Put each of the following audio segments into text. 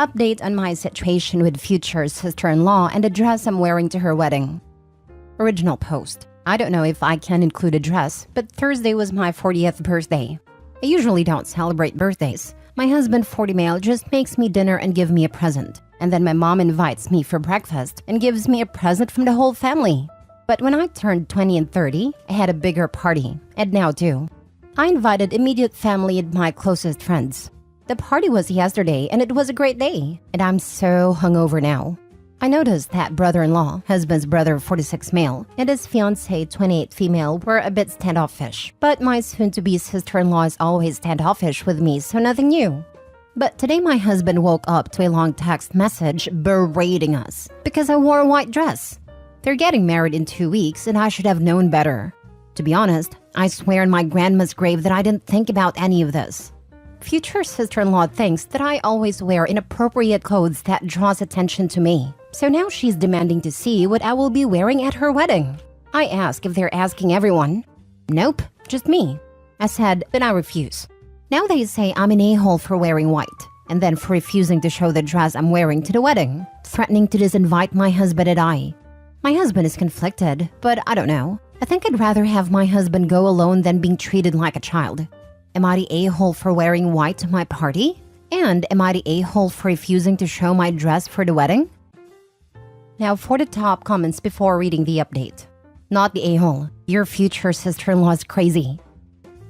Update on my situation with future sister-in-law and the dress I'm wearing to her wedding. Original post. I don't know if I can include a dress, but Thursday was my 40th birthday. I usually don't celebrate birthdays. My husband, 40 male, just makes me dinner and give me a present. And then my mom invites me for breakfast and gives me a present from the whole family. But when I turned 20 and 30, I had a bigger party, and now too. I invited immediate family and my closest friends. The party was yesterday and it was a great day, and I'm so hungover now. I noticed that brother-in-law, husband's brother 46 male, and his fiancée 28 female were a bit standoffish. But my soon-to-be sister-in-law is always standoffish with me, so nothing new. But today my husband woke up to a long text message berating us because I wore a white dress. They're getting married in 2 weeks and I should have known better. To be honest, I swear on my grandma's grave that I didn't think about any of this. Future sister-in-law thinks that I always wear inappropriate clothes that draws attention to me. So now she's demanding to see what I will be wearing at her wedding. I ask if they're asking everyone. Nope, just me. I said, then I refuse. Now they say I'm an a-hole for wearing white, and then for refusing to show the dress I'm wearing to the wedding, threatening to disinvite my husband and I. My husband is conflicted, but I don't know. I think I'd rather have my husband go alone than being treated like a child. Am I the a-hole for wearing white to my party? And am I the a-hole for refusing to show my dress for the wedding? Now for the top comments before reading the update. Not the a-hole. Your future sister-in-law is crazy.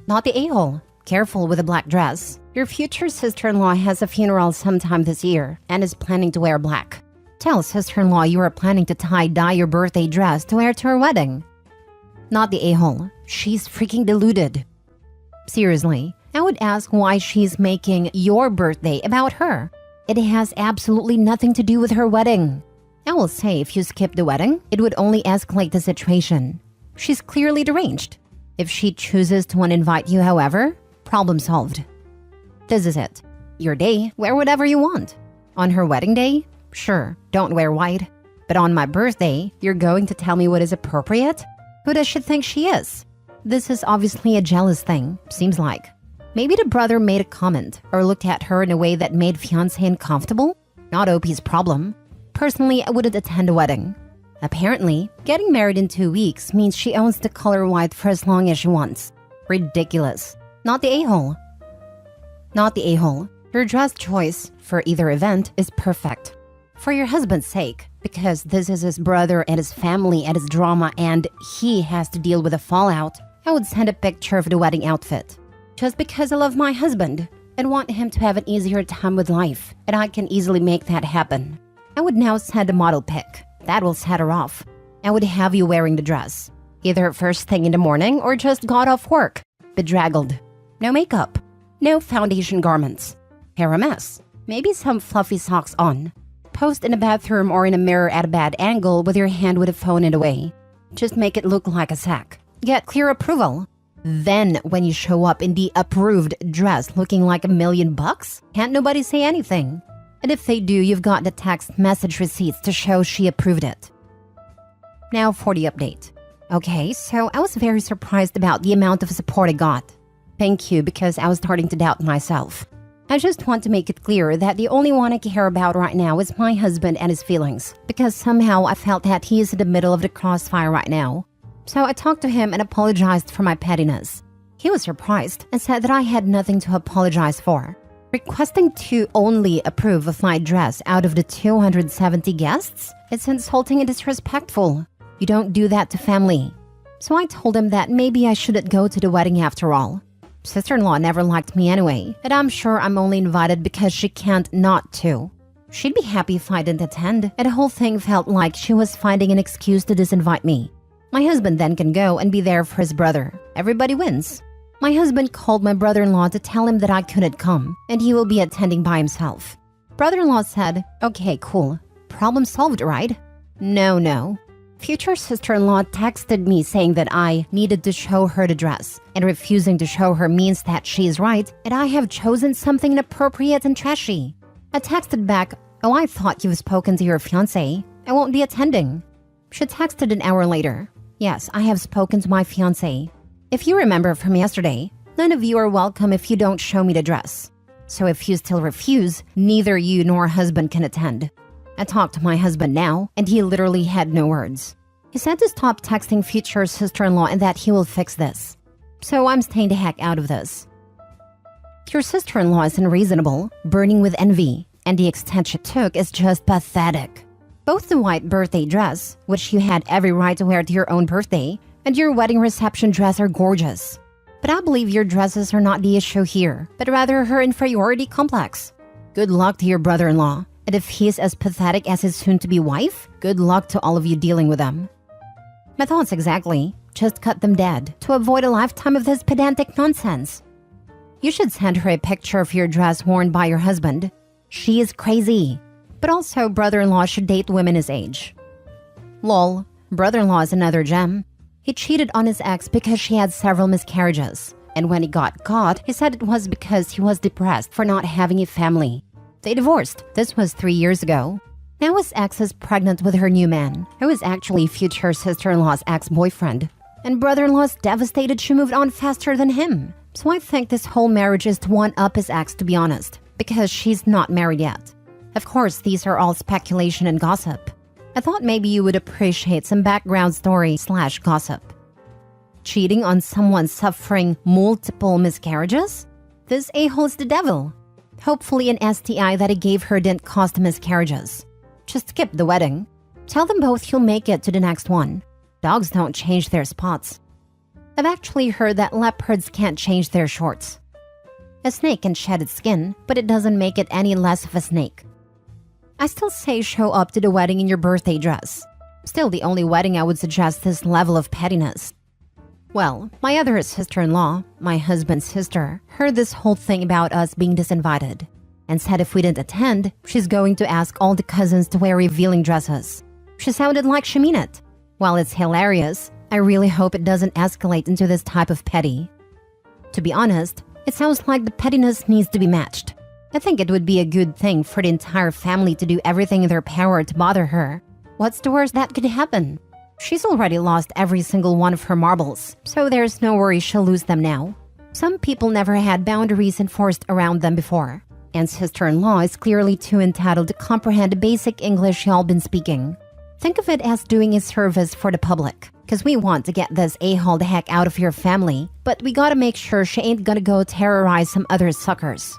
Not the a-hole. Careful with a black dress. Your future sister-in-law has a funeral sometime this year and is planning to wear black. Tell sister-in-law you are planning to tie-dye your birthday dress to wear to her wedding. Not the a-hole. She's freaking deluded. Seriously, I would ask why she's making your birthday about her. It has absolutely nothing to do with her wedding. I will say if you skip the wedding, it would only escalate the situation. She's clearly deranged. If she chooses to uninvite you, however, problem solved. This is it. Your day, wear whatever you want. On her wedding day, sure, don't wear white. But on my birthday, you're going to tell me what is appropriate? Who does she think she is? This is obviously a jealous thing, seems like. Maybe the brother made a comment or looked at her in a way that made fiancé uncomfortable? Not OP's problem. Personally, I wouldn't attend a wedding. Apparently, getting married in 2 weeks means she owns the color white for as long as she wants. Ridiculous. Not the a-hole. Not the a-hole. Your dress choice for either event is perfect. For your husband's sake, because this is his brother and his family and his drama and he has to deal with the fallout, I would send a picture of the wedding outfit. Just because I love my husband and want him to have an easier time with life, and I can easily make that happen. I would now send a model pic. That will set her off. I would have you wearing the dress. Either first thing in the morning or just got off work. Bedraggled. No makeup. No foundation garments. Hair a mess. Maybe some fluffy socks on. Post in a bathroom or in a mirror at a bad angle with your hand with a phone in the way. Just make it look like a sack. Get clear approval. Then when you show up in the approved dress looking like $1 million, can't nobody say anything. And if they do, you've got the text message receipts to show she approved it. Now for the update. Okay, so I was very surprised about the amount of support I got. Thank you, because I was starting to doubt myself. I just want to make it clear that the only one I care about right now is my husband and his feelings, because somehow I felt that he is in the middle of the crossfire right now. So I talked to him and apologized for my pettiness. He was surprised and said that I had nothing to apologize for. Requesting to only approve of my dress out of the 270 guests? It's insulting and disrespectful. You don't do that to family. So I told him that maybe I shouldn't go to the wedding after all. Sister-in-law never liked me anyway, and I'm sure I'm only invited because she can't not to. She'd be happy if I didn't attend, and the whole thing felt like she was finding an excuse to disinvite me. My husband then can go and be there for his brother. Everybody wins. My husband called my brother-in-law to tell him that I couldn't come, and he will be attending by himself. Brother-in-law said, okay, cool. Problem solved, right? No. Future sister-in-law texted me saying that I needed to show her the dress, and refusing to show her means that she is right, and I have chosen something inappropriate and trashy. I texted back, oh, I thought you've spoken to your fiancé. I won't be attending. She texted an hour later. Yes, I have spoken to my fiancé. If you remember from yesterday, none of you are welcome if you don't show me the dress. So if you still refuse, neither you nor husband can attend. I talked to my husband now, and he literally had no words. He said to stop texting future sister-in-law and that he will fix this. So I'm staying the heck out of this. Your sister-in-law is unreasonable, burning with envy, and the extent she took is just pathetic. Both the white birthday dress, which you had every right to wear to your own birthday, and your wedding reception dress are gorgeous. But I believe your dresses are not the issue here, but rather her inferiority complex. Good luck to your brother-in-law, and if he's as pathetic as his soon-to-be wife, good luck to all of you dealing with them. My thoughts exactly. Just cut them dead to avoid a lifetime of this pedantic nonsense. You should send her a picture of your dress worn by your husband. She is crazy. But also, brother-in-law should date women his age. Lol, brother-in-law is another gem. He cheated on his ex because she had several miscarriages. And when he got caught, he said it was because he was depressed for not having a family. They divorced. This was 3 years ago. Now his ex is pregnant with her new man, who is actually future sister-in-law's ex-boyfriend. And brother-in-law is devastated she moved on faster than him. So I think this whole marriage is to one-up his ex, to be honest, because she's not married yet. Of course, these are all speculation and gossip. I thought maybe you would appreciate some background story/gossip. Cheating on someone suffering multiple miscarriages? This a-hole's the devil. Hopefully an STI that he gave her didn't cause the miscarriages. Just skip the wedding. Tell them both you'll make it to the next one. Dogs don't change their spots. I've actually heard that leopards can't change their shorts. A snake can shed its skin, but it doesn't make it any less of a snake. I still say show up to the wedding in your birthday dress. Still the only wedding I would suggest this level of pettiness. Well, my other sister-in-law, my husband's sister, heard this whole thing about us being disinvited and said if we didn't attend, she's going to ask all the cousins to wear revealing dresses. She sounded like she meant it. While it's hilarious, I really hope it doesn't escalate into this type of petty. To be honest, it sounds like the pettiness needs to be matched. I think it would be a good thing for the entire family to do everything in their power to bother her. What's the worst that could happen? She's already lost every single one of her marbles, so there's no worry she'll lose them now. Some people never had boundaries enforced around them before, and sister-in-law is clearly too entitled to comprehend the basic English y'all been speaking. Think of it as doing a service for the public, because we want to get this a-hole the heck out of your family, but we gotta make sure she ain't gonna go terrorize some other suckers.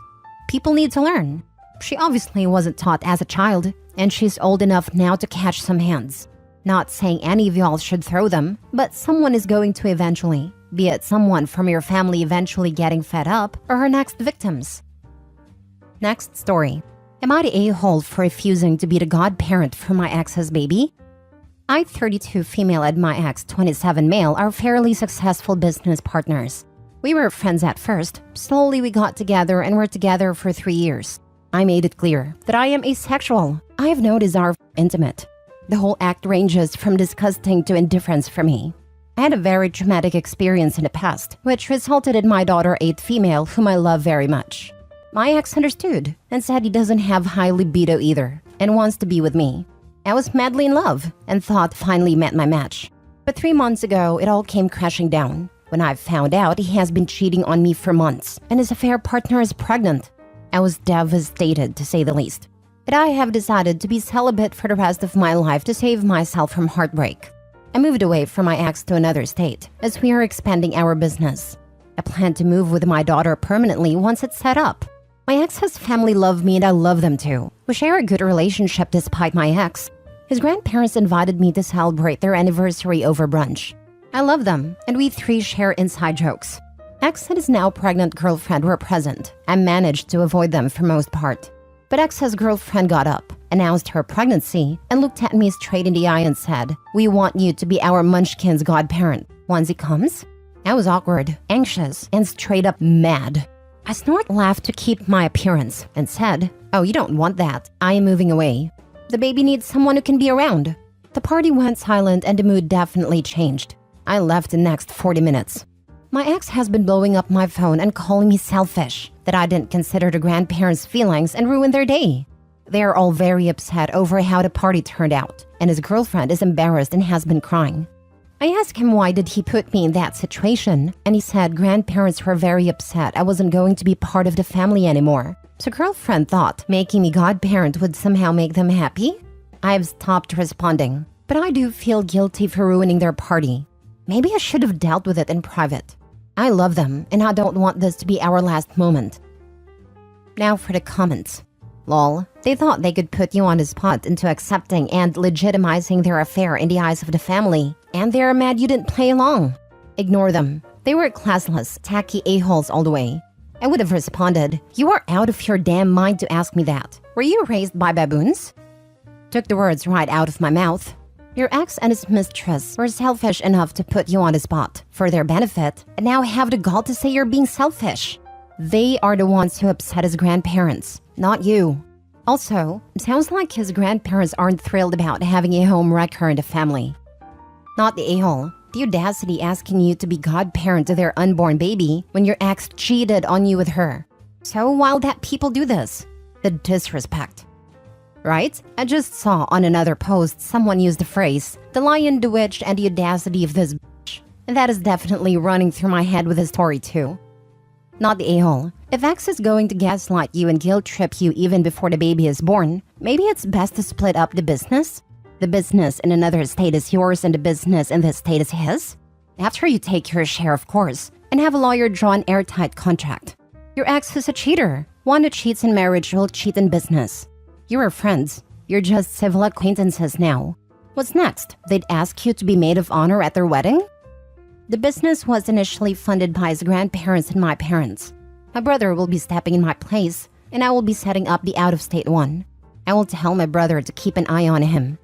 People need to learn. She obviously wasn't taught as a child, and she's old enough now to catch some hands. Not saying any of y'all should throw them, but someone is going to eventually, be it someone from your family eventually getting fed up or her next victims. Next story. Am I the a-hole for refusing to be the godparent for my ex's baby? I, 32 female, and my ex, 27 male, are fairly successful business partners. We were friends at first. Slowly we got together and were together for 3 years. I made it clear that I am asexual. I have no desire for intimate. The whole act ranges from disgusting to indifference for me. I had a very traumatic experience in the past, which resulted in my daughter, 8 female, whom I love very much. My ex understood and said he doesn't have high libido either and wants to be with me. I was madly in love and thought finally met my match. But 3 months ago, it all came crashing down when I found out he has been cheating on me for months and his affair partner is pregnant. I was devastated, to say the least. But I have decided to be celibate for the rest of my life to save myself from heartbreak. I moved away from my ex to another state as we are expanding our business. I plan to move with my daughter permanently once it's set up. My ex's family love me and I love them too. We share a good relationship despite my ex. His grandparents invited me to celebrate their anniversary over brunch. I love them and we 3 share inside jokes. Ex and his now pregnant girlfriend were present. I managed to avoid them for most part. But ex's girlfriend got up, announced her pregnancy, and looked at me straight in the eye and said, "We want you to be our munchkin's godparent once he comes." I was awkward, anxious, and straight up mad. I snort laughed to keep my appearance and said, "Oh, you don't want that. I am moving away. The baby needs someone who can be around." The party went silent and the mood definitely changed. I left the next 40 minutes. My ex has been blowing up my phone and calling me selfish, that I didn't consider the grandparents' feelings and ruin their day. They are all very upset over how the party turned out, and his girlfriend is embarrassed and has been crying. I asked him why did he put me in that situation, and he said grandparents were very upset I wasn't going to be part of the family anymore. So girlfriend thought making me godparent would somehow make them happy? I've stopped responding, but I do feel guilty for ruining their party. Maybe I should have dealt with it in private. I love them, and I don't want this to be our last moment. Now for the comments. Lol, they thought they could put you on the spot into accepting and legitimizing their affair in the eyes of the family, and they're mad you didn't play along. Ignore them. They were classless, tacky a-holes all the way. I would have responded, you are out of your damn mind to ask me that. Were you raised by baboons? Took the words right out of my mouth. Your ex and his mistress were selfish enough to put you on the spot for their benefit, and now have the gall to say you're being selfish. They are the ones who upset his grandparents, not you. Also, it sounds like his grandparents aren't thrilled about having a home wrecker in the family. Not the a-hole. The audacity asking you to be godparent to their unborn baby when your ex cheated on you with her. So why that people do this? The disrespect. Right? I just saw on another post someone used the phrase, the lion, the witch, and the audacity of this bitch. And that is definitely running through my head with his story too. Not the a-hole. If ex is going to gaslight you and guilt trip you even before the baby is born, maybe it's best to split up the business? The business in another state is yours and the business in this state is his? After you take your share, of course, and have a lawyer draw an airtight contract. Your ex is a cheater. One who cheats in marriage will cheat in business. You are friends. You're just civil acquaintances now. What's next? They'd ask you to be maid of honor at their wedding? The business was initially funded by his grandparents and my parents. My brother will be stepping in my place, and I will be setting up the out-of-state one. I will tell my brother to keep an eye on him.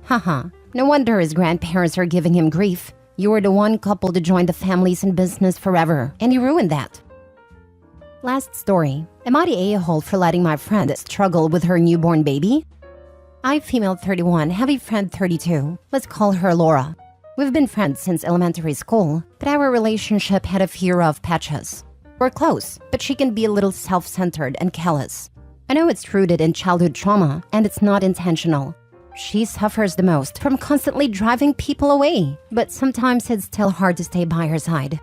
Haha, no wonder his grandparents are giving him grief. You were the one couple to join the families in business forever, and you ruined that. Last story. Am I the a-hole for letting my friend struggle with her newborn baby? I, female 31, have a friend 32. Let's call her Laura. We've been friends since elementary school, but our relationship had a few rough patches. We're close, but she can be a little self-centered and callous. I know it's rooted in childhood trauma, and it's not intentional. She suffers the most from constantly driving people away, but sometimes it's still hard to stay by her side.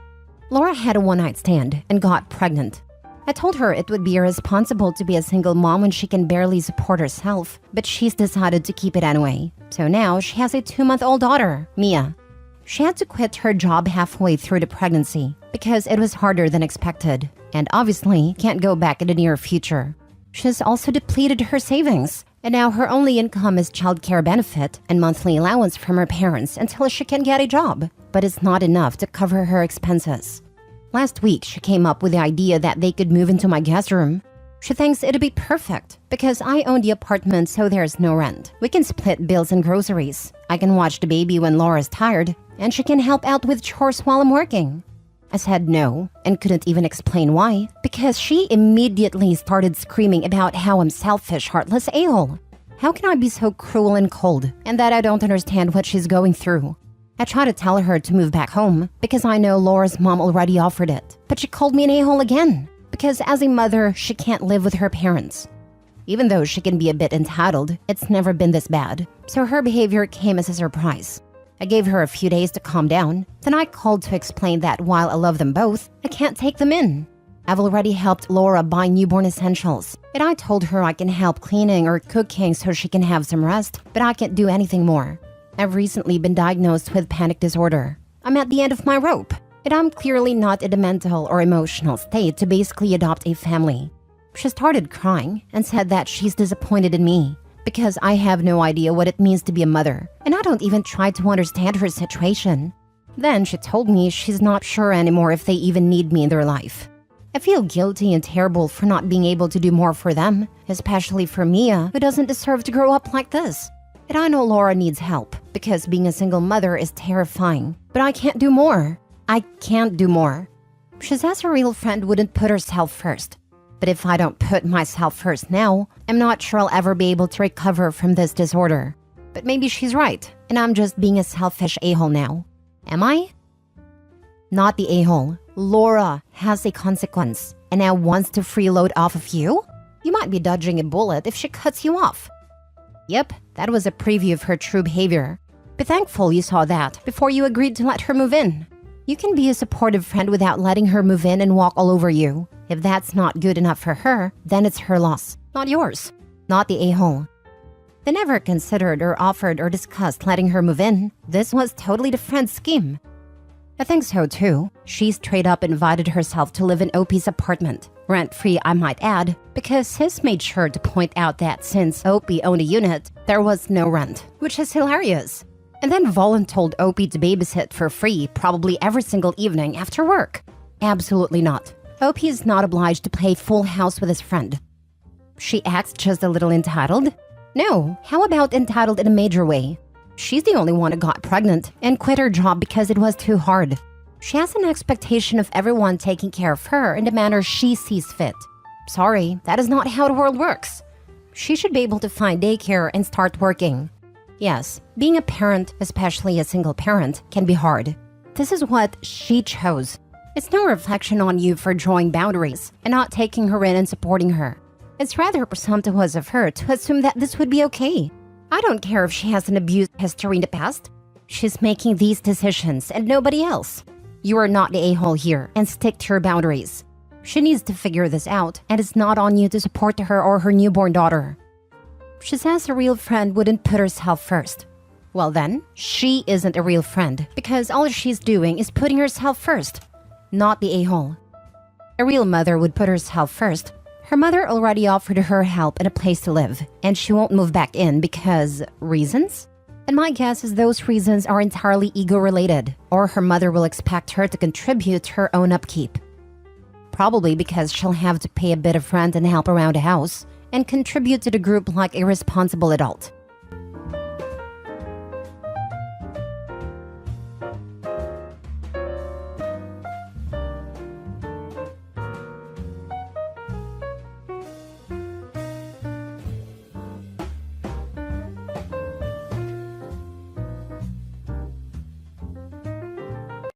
Laura had a one-night stand and got pregnant. I told her it would be irresponsible to be a single mom when she can barely support herself, but she's decided to keep it anyway. So now she has a 2-month-old daughter, Mia. She had to quit her job halfway through the pregnancy because it was harder than expected, and obviously can't go back in the near future. She's also depleted her savings, and now her only income is childcare benefit and monthly allowance from her parents until she can get a job, but it's not enough to cover her expenses. Last week, she came up with the idea that they could move into my guest room. She thinks it'd be perfect because I own the apartment, so there's no rent. We can split bills and groceries. I can watch the baby when Laura's tired, and she can help out with chores while I'm working. I said no and couldn't even explain why because she immediately started screaming about how I'm selfish, heartless a-hole. How can I be so cruel and cold and that I don't understand what she's going through? I tried to tell her to move back home because I know Laura's mom already offered it, but she called me an a-hole again because as a mother, she can't live with her parents. Even though she can be a bit entitled, it's never been this bad, so her behavior came as a surprise. I gave her a few days to calm down, then I called to explain that while I love them both, I can't take them in. I've already helped Laura buy newborn essentials, and I told her I can help cleaning or cooking so she can have some rest, but I can't do anything more. I've recently been diagnosed with panic disorder. I'm at the end of my rope, and I'm clearly not in the mental or emotional state to basically adopt a family. She started crying and said that she's disappointed in me because I have no idea what it means to be a mother, and I don't even try to understand her situation. Then she told me she's not sure anymore if they even need me in their life. I feel guilty and terrible for not being able to do more for them, especially for Mia, who doesn't deserve to grow up like this. And I know Laura needs help because being a single mother is terrifying, but I can't do more. I can't do more. She says a real friend wouldn't put herself first. But if I don't put myself first now, I'm not sure I'll ever be able to recover from this disorder. But maybe she's right, and I'm just being a selfish a-hole now. Am I? Not the a-hole. Laura has a consequence, and now wants to freeload off of you? You might be dodging a bullet if she cuts you off. Yep, that was a preview of her true behavior. Be thankful you saw that before you agreed to let her move in. You can be a supportive friend without letting her move in and walk all over you. If that's not good enough for her, then it's her loss, not yours, not the a-hole. They never considered or offered or discussed letting her move in. This was totally the friend's scheme. I think so too. She straight up invited herself to live in OP's apartment. Rent-free, I might add, because sis made sure to point out that since OP owned a unit, there was no rent, which is hilarious. And then voluntold OP to babysit for free probably every single evening after work. Absolutely not. OP is not obliged to play full house with his friend. She acts just a little entitled? No, how about entitled in a major way? She's the only one who got pregnant and quit her job because it was too hard. She has an expectation of everyone taking care of her in the manner she sees fit. Sorry, that is not how the world works. She should be able to find daycare and start working. Yes, being a parent, especially a single parent, can be hard. This is what she chose. It's no reflection on you for drawing boundaries and not taking her in and supporting her. It's rather presumptuous of her to assume that this would be okay. I don't care if she has an abuse history in the past. She's making these decisions and nobody else. You are not the a-hole here and stick to your boundaries. She needs to figure this out and it's not on you to support her or her newborn daughter. She says a real friend wouldn't put herself first. Well then, she isn't a real friend because all she's doing is putting herself first, not the a-hole. A real mother would put herself first. Her mother already offered her help and a place to live, and she won't move back in because reasons? And my guess is those reasons are entirely ego-related, or her mother will expect her to contribute to her own upkeep. Probably because she'll have to pay a bit of rent and help around the house, and contribute to the group like a responsible adult.